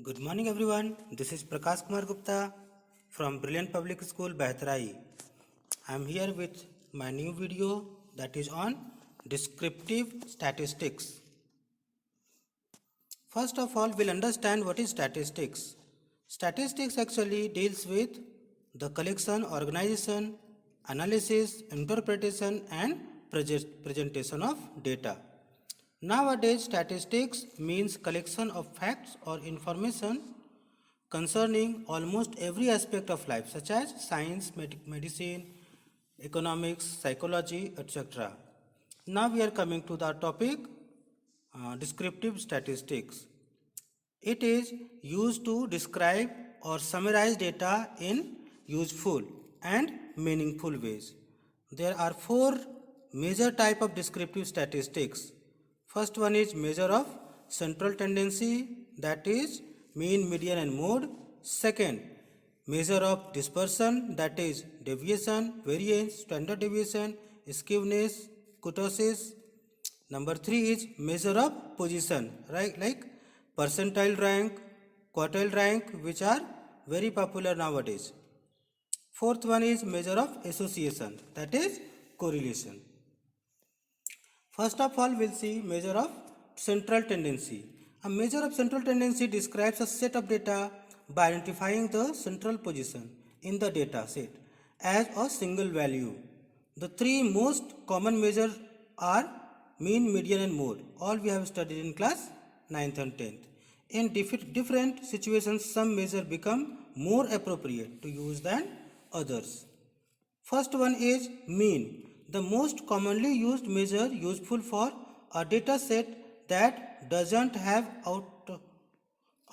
Good morning, everyone. This is Prakash Kumar Gupta from Brilliant Public School, Behtarai. I am here with my new video that is on descriptive statistics. First of all, we'll understand what is statistics. Statistics actually deals with the collection, organization, analysis, interpretation, and presentation of data. Nowadays, statistics means collection of facts or information concerning almost every aspect of life, such as science, medicine, economics, psychology, etc. Now we are coming to the topic descriptive statistics. It is used to describe or summarize data in useful and meaningful ways. There are four major type of descriptive statistics. First one is measure of central tendency, that is mean, median and mode. Second, measure of dispersion, that is deviation, variance, standard deviation, skewness, kurtosis. Number 3 is measure of position, right? Like percentile rank, quartile rank, which are very popular nowadays. Fourth one is measure of association, that is correlation. First of all, we'll see measure of central tendency. A measure of central tendency describes a set of data by identifying the central position in the data set as a single value. The three most common measures are mean, median and mode. All we have studied in class 9th and 10th. In different situations, some measures become more appropriate to use than others. First one is mean, the most commonly used measure useful for a data set that doesn't have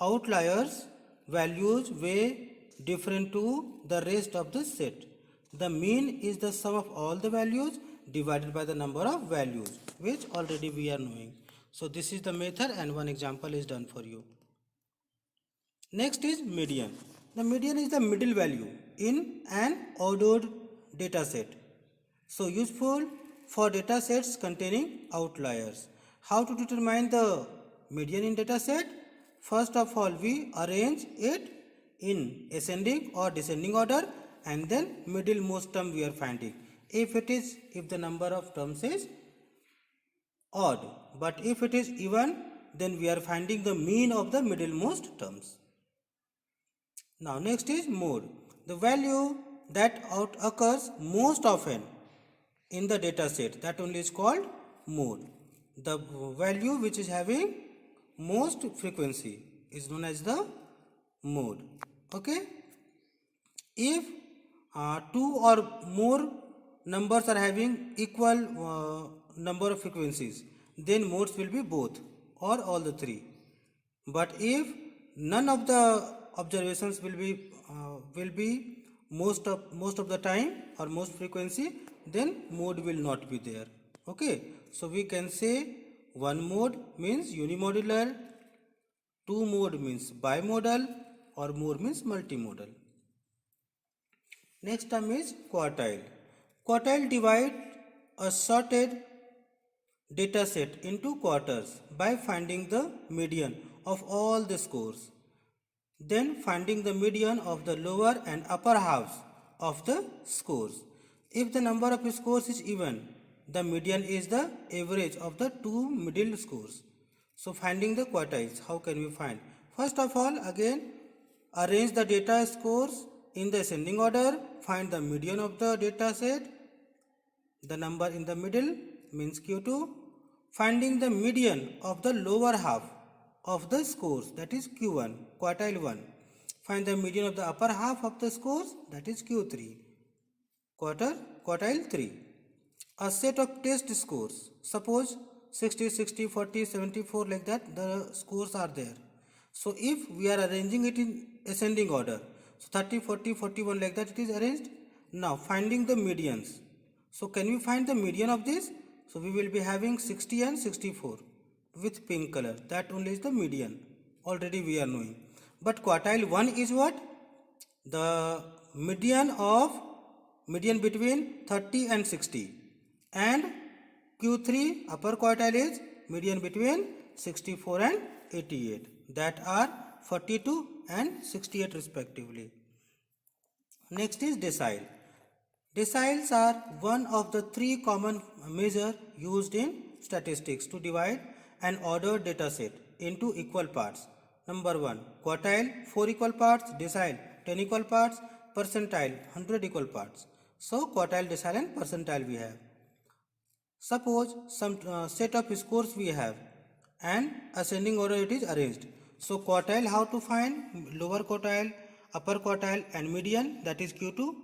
outliers, values way different to the rest of the set. The mean is the sum of all the values divided by the number of values, which already we are knowing. So this is the method and one example is done for you. Next is median. The median is the middle value in an ordered data set. So useful for data sets containing outliers. How to determine the median in data set? First of all, we arrange it in ascending or descending order, and then middlemost term we are finding. If the number of terms is odd, but if it is even, then we are finding the mean of the middlemost terms. Now next is mode, the value that occurs most often in the data set, that only is called mode. The value which is having most frequency is known as the mode. Okay, if two or more numbers are having equal number of frequencies, then modes will be both or all the three. But if none of the observations will be most of the time or most frequency, then mode will not be there. Okay, so we can say one mode means unimodular, two mode means bimodal, or more means multimodal. Next term is quartile. Quartile divide a sorted data set into quarters by finding the median of all the scores, then finding the median of the lower and upper halves of the scores. If the number of scores is even, the median is the average of the two middle scores. So finding the quartiles, how can we find? First of all, again arrange the data scores in the ascending order, find the median of the data set, the number in the middle means Q2, finding the median of the lower half of the scores, that is Q1, quartile 1. Find the median of the upper half of the scores, that is Q3, quartile 3. A set of test scores, suppose 60, 60, 40, 74, like that, the scores are there. So if we are arranging it in ascending order, so 30, 40, 41, like that it is arranged. Now finding the medians. So can we find the median of this? So we will be having 60 and 64 with pink color, that only is the median, already we are knowing. But quartile 1 is what? The median between 30 and 60, and Q3 upper quartile is median between 64 and 88, that are 42 and 68 respectively. Next is decile. Deciles are one of the three common measures used in statistics to divide an ordered data set into equal parts. Number 1, quartile 4 equal parts, decile 10 equal parts, percentile 100 equal parts. So quartile, decile and percentile we have. Suppose some set of scores we have and ascending order it is arranged. So quartile how to find? Lower quartile, upper quartile and median, that is Q2.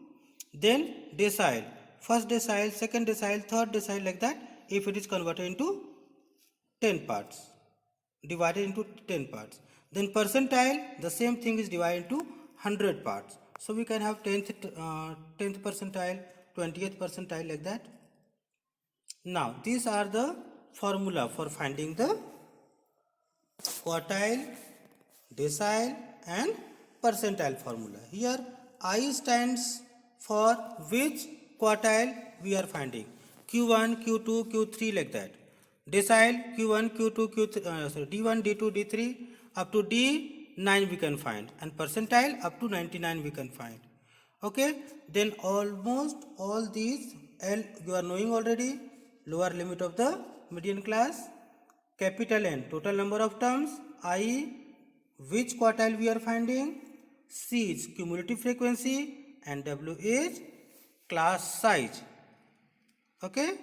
Then decile, first decile, second decile, third decile, like that, if it is converted into 10 parts, divided into 10 parts. Then percentile, the same thing is divided into 100 parts. So we can have 10th percentile, 20th percentile, like that. Now these are the formula for finding the quartile, decile and percentile formula. Here I stands for which quartile we are finding. Q1, Q2, Q3, like that. Decile Q1, Q2, Q3, D1, D2, D3 up to D9 we can find, and percentile up to 99 we can find. Okay, then almost all these L you are knowing already. Lower limit of the median class, capital N total number of terms, I which quartile we are finding, C is cumulative frequency and W is class size. Okay.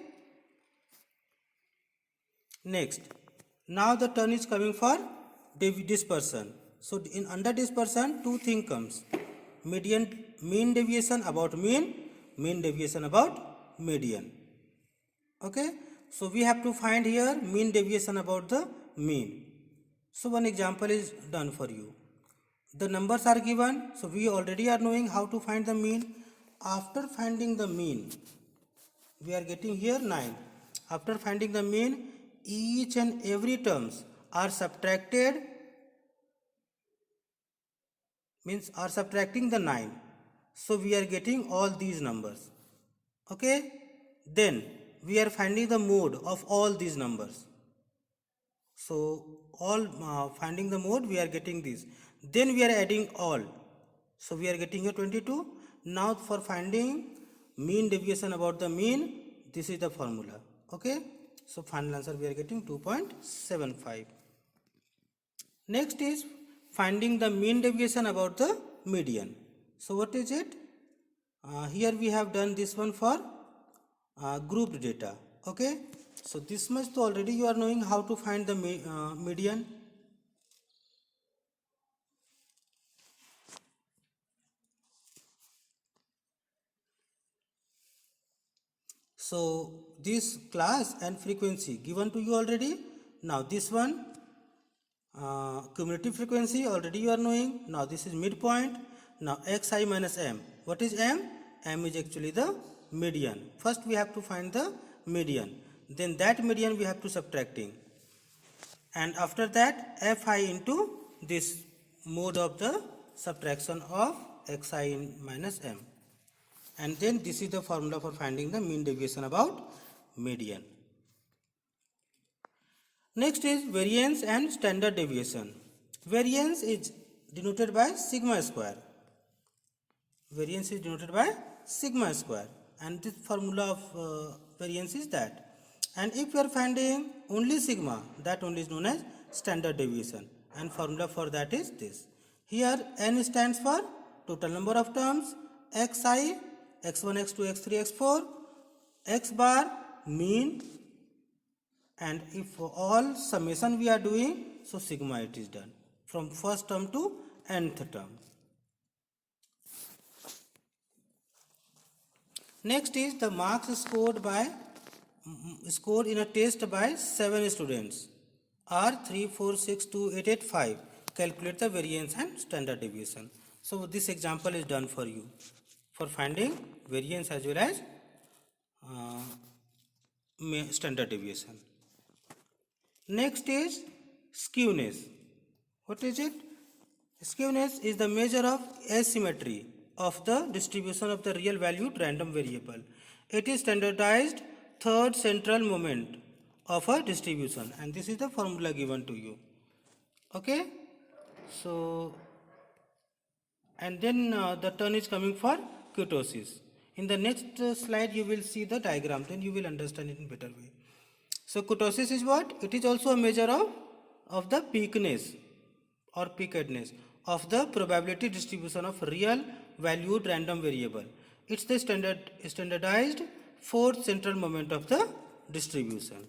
Next, now the turn is coming for dispersion. So in under dispersion two things comes: mean deviation about mean deviation about median. Okay, so we have to find here mean deviation about the mean. So one example is done for you. The numbers are given, so we already are knowing how to find the mean. After finding the mean, we are getting here 9. After finding the mean, each and every terms are subtracted, means are subtracting the 9. So we are getting all these numbers. Okay, then we are finding the mode of all these numbers. So all finding the mode, we are getting this. Then we are adding all. So we are getting here 22. Now for finding mean deviation about the mean, this is the formula. Okay, so final answer we are getting 2.75. Next is finding the mean deviation about the median. So what is it? Here we have done this one for grouped data. Okay, so this much to already you are knowing how to find the median. So this class and frequency given to you already. Now this one cumulative frequency already you are knowing. Now this is midpoint. Now xi minus m. What is m? M is actually the median. First we have to find the median. Then that median we have to subtracting. And after that fi into this mode of the subtraction of xi minus m. And then this is the formula for finding the mean deviation about median. Next is variance and standard deviation. Variance is denoted by sigma square. Variance is denoted by sigma square, and this formula of variance is that. And if you are finding only sigma, that only is known as standard deviation, and formula for that is this. Here n stands for total number of terms, xi, x1, x2, x3, x4, x bar mean, and if all summation we are doing, so sigma it is done from first term to nth term. Next is the marks scored in a test by 7 students are 3, 4, 6, 2, 8, 8, 5. Calculate the variance and standard deviation. So this example is done for you for finding variance as well as standard deviation. Next is skewness. What is it? Skewness is the measure of asymmetry of the distribution of the real valued random variable. It is standardized third central moment of a distribution, and this is the formula given to you. Okay. So, and then the turn is coming for kurtosis. In the next slide, you will see the diagram, then you will understand it in better way. So, kurtosis is what? It is also a measure of the peakness or peakedness of the probability distribution of real valued random variable. It's the standardized fourth central moment of the distribution.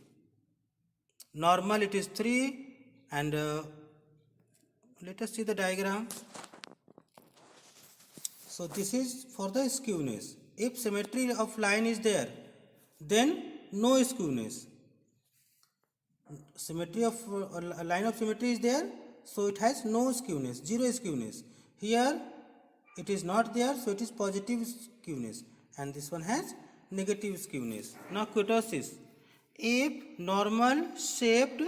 Normal it is 3, and let us see the diagram. So this is for the skewness. If symmetry of line is there, then no skewness. Symmetry of a line of symmetry is there, so it has no skewness, zero skewness. Here it is not there, so it is positive skewness, and this one has negative skewness. Now kurtosis. If normal shaped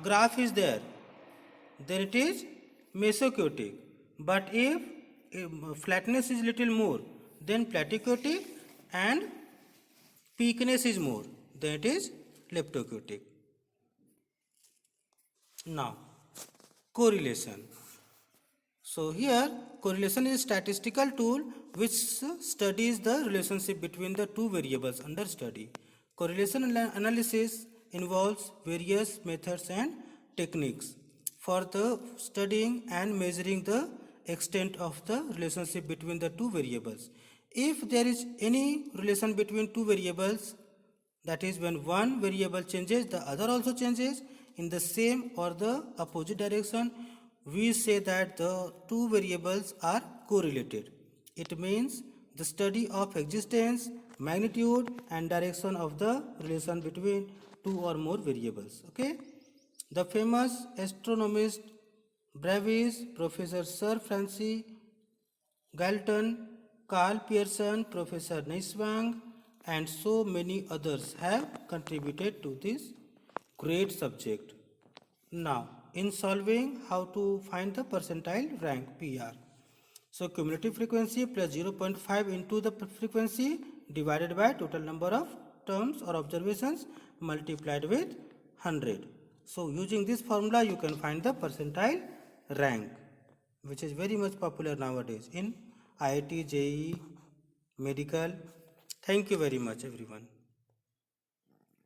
graph is there, then it is mesokurtic. But if flatness is little more, then platykurtic, and peakness is more, then it is leptokurtic. Now, correlation. So here, correlation is a statistical tool which studies the relationship between the two variables under study. Correlation analysis involves various methods and techniques for the studying and measuring the extent of the relationship between the two variables. If there is any relation between two variables, that is when one variable changes, the other also changes in the same or the opposite direction, we say that the two variables are correlated. It means the study of existence, magnitude and direction of the relation between two or more variables. Okay. The famous astronomist Bravis, Professor Sir Francis Galton, Carl Pearson, Professor Neiswang, and so many others have contributed to this great subject. Now, in solving how to find the percentile rank PR. So, cumulative frequency plus 0.5 into the frequency divided by total number of terms or observations multiplied with 100. So, using this formula you can find the percentile rank, which is very much popular nowadays in IIT, JEE, medical. Thank you very much everyone.